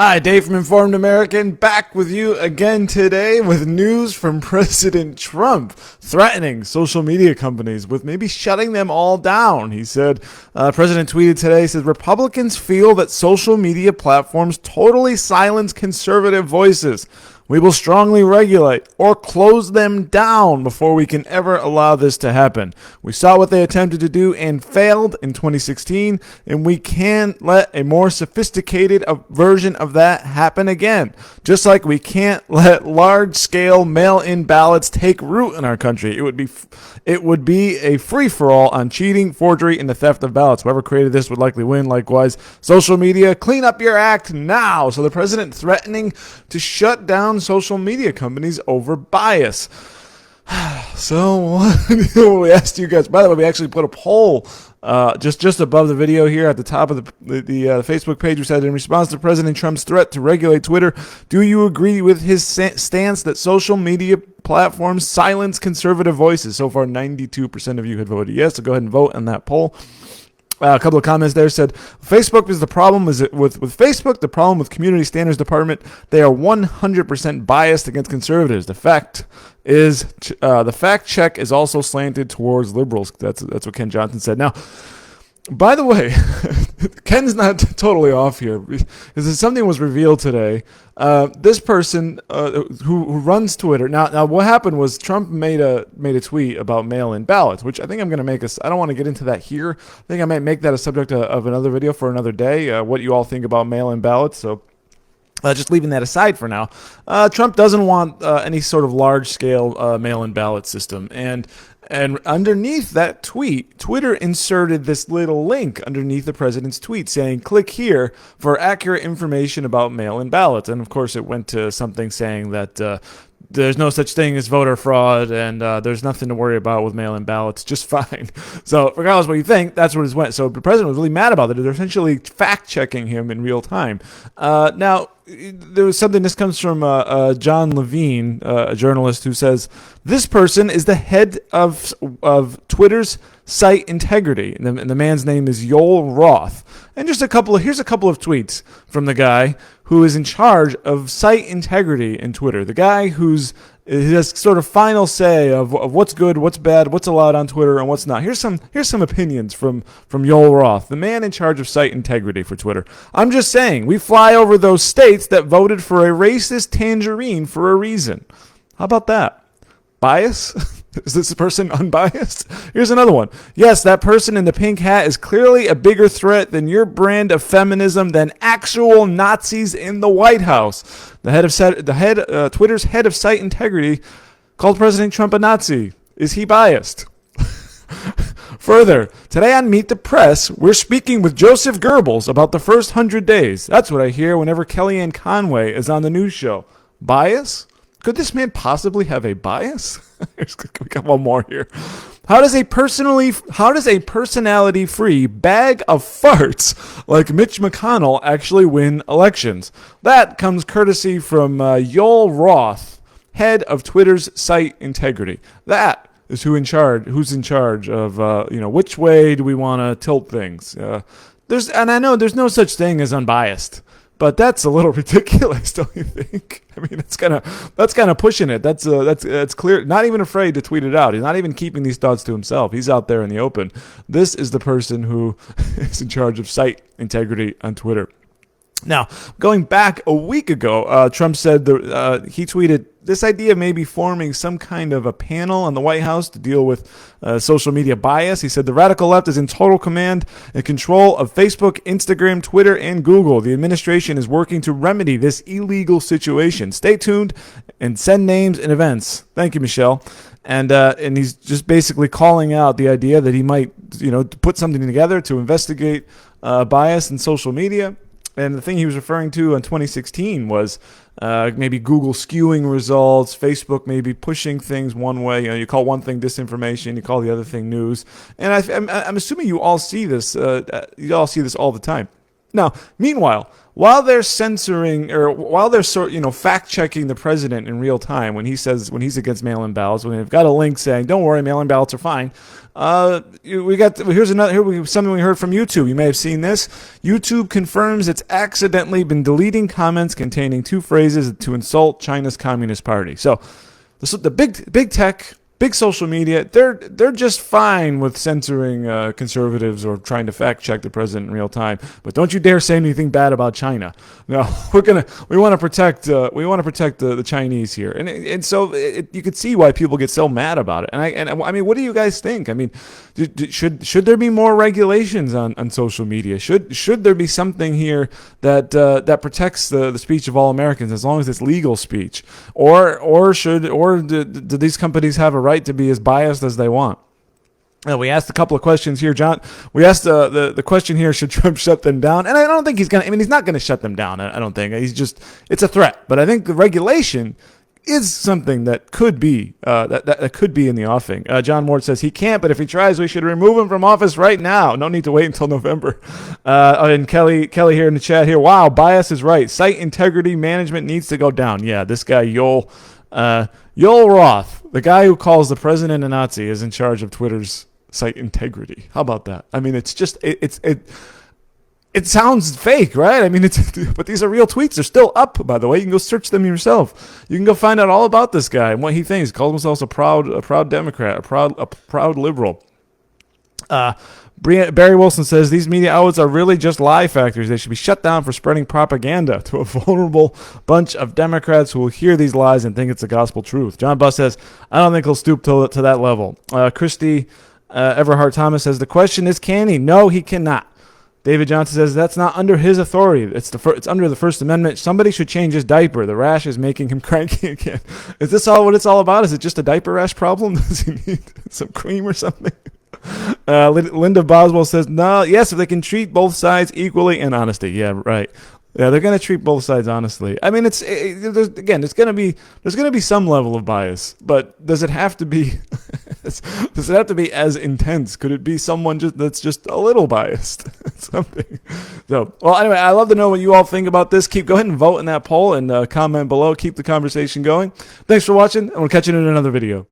Hi, Dave from Informed American, back with you again today with news from President Trump threatening social media companies with maybe shutting them all down. He said, President tweeted today, said, Republicans feel that social media platforms totally silence conservative voices. We will strongly regulate or close them down before we can ever allow this to happen. We saw what they attempted to do and failed in 2016, and we can't let a more sophisticated version of that happen again. Just like we can't let large-scale mail-in ballots take root in our country. It would be a free-for-all on cheating, forgery, and the theft of ballots. Whoever created this would likely win. Likewise, social media, clean up your act now. So the president threatening to shut down social media companies over bias. So we asked you guys. By the way, we actually put a poll just above the video here at the top of the Facebook page. We said, in response to President Trump's threat to regulate Twitter, do you agree with his stance that social media platforms silence conservative voices? So far, 92% of you had voted yes. So go ahead and vote on that poll. A couple of comments there said, Facebook is the problem. With Facebook, the problem with Community Standards Department, they are 100% biased against conservatives. The fact is, the fact check is also slanted towards liberals. That's what Ken Johnson said. Now, by the way, Ken's not totally off here because something was revealed today. This person who runs Twitter. Now, what happened was Trump made a tweet about mail-in ballots, which I think I'm going to make I don't want to get into that here. I think I might make that a subject of another video for another day. What you all think about mail-in ballots. So. Just leaving that aside for now, Trump doesn't want any sort of large-scale mail-in ballot system. And underneath that tweet, Twitter inserted this little link underneath the president's tweet saying, click here for accurate information about mail-in ballots. And, of course, it went to something saying that there's no such thing as voter fraud, and there's nothing to worry about with mail-in ballots, just fine. So regardless of what you think, that's what it went. So the president was really mad about it. They're essentially fact-checking him in real time. Now, there was something, this comes from John Levine, a journalist, who says, this person is the head of Twitter's site integrity. And the man's name is Yoel Roth. And here's a couple of tweets from the guy who is in charge of site integrity in Twitter. The guy who has sort of final say of what's good, what's bad, what's allowed on Twitter, and what's not. Here's some opinions from Yoel Roth, the man in charge of site integrity for Twitter. I'm just saying, we fly over those states that voted for a racist tangerine for a reason. How about that? Bias? Is this person unbiased? Here's another one. Yes, that person in the pink hat is clearly a bigger threat than your brand of feminism than actual Nazis in the White House. Twitter's head of site integrity called President Trump a Nazi. Is he biased? Further, today on Meet the Press, we're speaking with Joseph Goebbels about the first 100 days. That's what I hear whenever Kellyanne Conway is on the news show. Bias? Could this man possibly have a bias? We got one more here. How does a personality-free bag of farts like Mitch McConnell actually win elections? That comes courtesy from Yoel Roth, head of Twitter's site integrity. That is who's in charge of which way do we want to tilt things. And I know there's no such thing as unbiased. But that's a little ridiculous, don't you think? I mean, that's kind of pushing it. That's clear. Not even afraid to tweet it out. He's not even keeping these thoughts to himself. He's out there in the open. This is the person who is in charge of site integrity on Twitter. Now, going back a week ago, Trump said he tweeted this idea of maybe forming some kind of a panel on the White House to deal with social media bias. He said the radical left is in total command and control of Facebook, Instagram, Twitter, and Google. The administration is working to remedy this illegal situation. Stay tuned and send names and events. Thank you, Michelle. And he's just basically calling out the idea that he might, put something together to investigate bias in social media. And the thing he was referring to in 2016 was maybe Google skewing results, Facebook maybe pushing things one way. You call one thing disinformation, you call the other thing news. And I'm assuming you all see this. You all see this all the time. Now, meanwhile, while they're censoring or while they're fact checking the president in real time when he's against mail-in ballots, when they've got a link saying, "Don't worry, mail-in ballots are fine." Here's something we heard from YouTube. You may have seen this. YouTube confirms it's accidentally been deleting comments containing two phrases to insult China's Communist Party. So the big tech, big social media, they're just fine with censoring conservatives or trying to fact check the president in real time. But don't you dare say anything bad about China. No, we want to protect the Chinese here, and so you could see why people get so mad about it. And I mean, what do you guys think? I mean, should there be more regulations on social media? Should there be something here that protects the speech of all Americans as long as it's legal speech, or do these companies have a right to be as biased as they want? We asked a couple of questions here, John. We asked the question here: should Trump shut them down? And I don't think he's gonna. I mean, he's not gonna shut them down. I don't think. It's a threat. But I think the regulation is something that could be that could be in the offing. John Ward says he can't, but if he tries, we should remove him from office right now. No need to wait until November. And Kelly here in the chat here. Wow, bias is right. Site integrity management needs to go down. Yeah, this guy Yoel Roth, the guy who calls the president a Nazi, is in charge of Twitter's site integrity. How about that? I mean, it's just it sounds fake, right? I mean, but these are real tweets. They're still up, by the way. You can go search them yourself. You can go find out all about this guy and what he thinks. He calls himself a proud Democrat, a proud liberal. Barry Wilson says these media outlets are really just lie factories. They should be shut down for spreading propaganda to a vulnerable bunch of Democrats who will hear these lies and think it's the gospel truth. John Buss says, I don't think he'll stoop to that level. Christy Everhart Thomas says the question is, can he? No, he cannot. David Johnson says that's not under his authority. It's under the First Amendment. Somebody should change his diaper. The rash is making him cranky again. Is this all what it's all about? Is it just a diaper rash problem? Does he need some cream or something? Linda Boswell says, no, yes, if they can treat both sides equally and honesty. Yeah, right. Yeah, they're going to treat both sides honestly. I mean, there's going to be some level of bias, but does it have to be does it have to be as intense? Could it be someone that's just a little biased? Something. So, well, anyway, I'd love to know what you all think about this. Go ahead and vote in that poll and comment below. Keep the conversation going. Thanks for watching, and we'll catch you in another video.